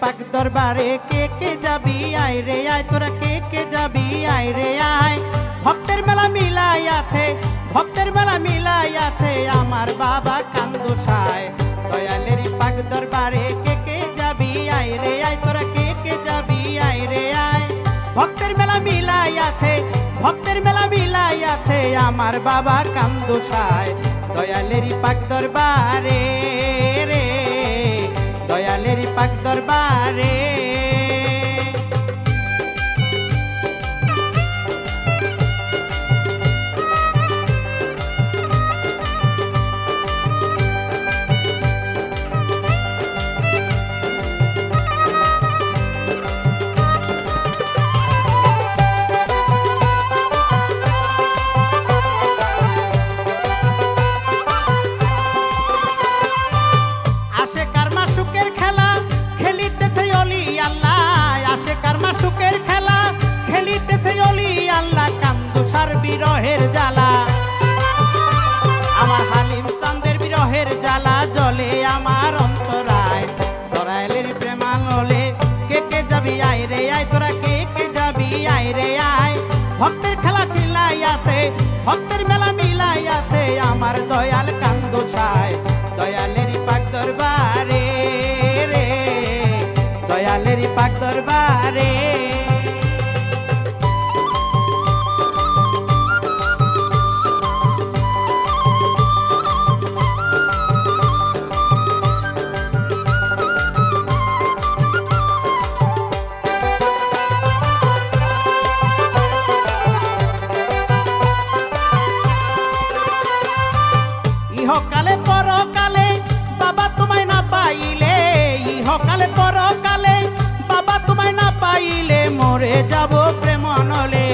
পাক দরবারে কে কে যাবি আয় রে আয়, তোরা কে কে যাবি আয় রে আয়। ভক্তের মেলা মিলাই আছে, ভক্তের মেলা মিলাই আছে আমার বাবা কান্দুসায়। দয়ালের পাক দরবারে কে কে যাবি আয় রে আয়, তোরা কে কে যাবি আয় রে আয়। ভক্তের মেলা মিলাই আছে, ভক্তের মেলা মিলাই আছে আমার বাবা কান্দুসায়। দয়ালের পাক দরবারে রে, দয়ালের পাক দরবারে। আসে কারমা সুখের খেলা খেলিতেছে অলি আল্লাহ, আসে কারমা সুখের খেলা খেলিতেছে অলি আল্লাহ। কান্দুসার বিরহের জ্বালা, আমার হালিম চাঁদের বিরহের জ্বালা জ্বলে আমার অন্তরায়। দয়ালের প্রেমানলে কে কে যাবি আয় রে আয়, তোরা কে কে যাবি আয় রে আয়। ভক্তের খেলা খিলাই আছে, ভক্তের মেলা মিলাই আছে আমার দয়াল কান্দুসায়। দয়ালের পাক দরবারে রে, দয়ালের পাক দরবারে। ইহকালে পরকালে বাবা তোমায় না পাইলে, ইহকালে পরকালে বাবা তোমায় না পাইলে মরে যাব প্রেম নলে।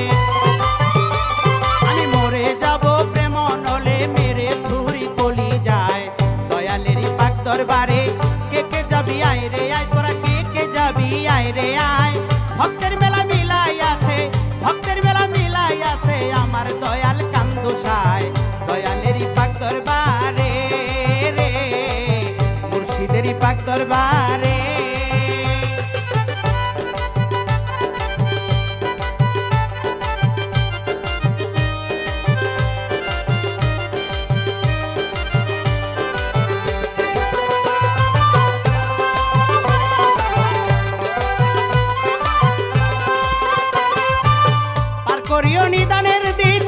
আমি মরে যাব প্রেম নলে, মেরে ছুরি কলি যায়। দয়ালের পাক দরবারে কে কে যাবি আয় রে আয়, তোরা কে কে যাবি আয় রে আয়। ভক্তের মেলা মিলাই আছে, ভক্তের মেলা মিলাই আছে আমার দয়াল কান্দুসায়। দয়ালের পাক দরবারে রে, মুর্শিদের পাক দরবারে। পার করিও নিদানের দিন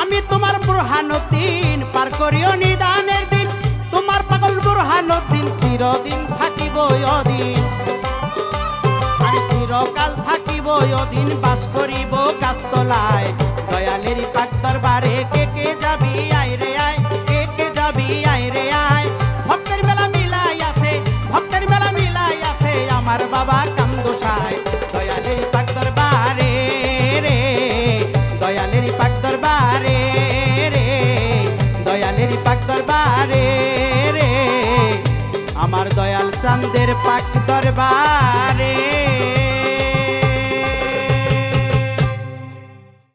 আমি তোমার বুরহানুদ্দিন, পার করিও নিদানের দিন তোমার পাগল বুরহানুদ্দিন। চিরদিন থাকিব অদিন, আমি চিরকাল থাকিব অদিন, বাস করিব গাছতলায়। দয়ালের পাক দরবারে কে কে যাবি আয় রে আয়, কে কে যাবি আয় রে আয়। ভক্তের মেলা মিলাই আছে, ভক্তের মেলা মিলাই আছে আমার বাবা কান্দুসায়। দয়ালের পাক দরবারে রে, দয়ালের পাক দরবারে রে, দয়ালের পাক দরবারে রে, আমার দয়াল চাঁদের পাক দরবারে।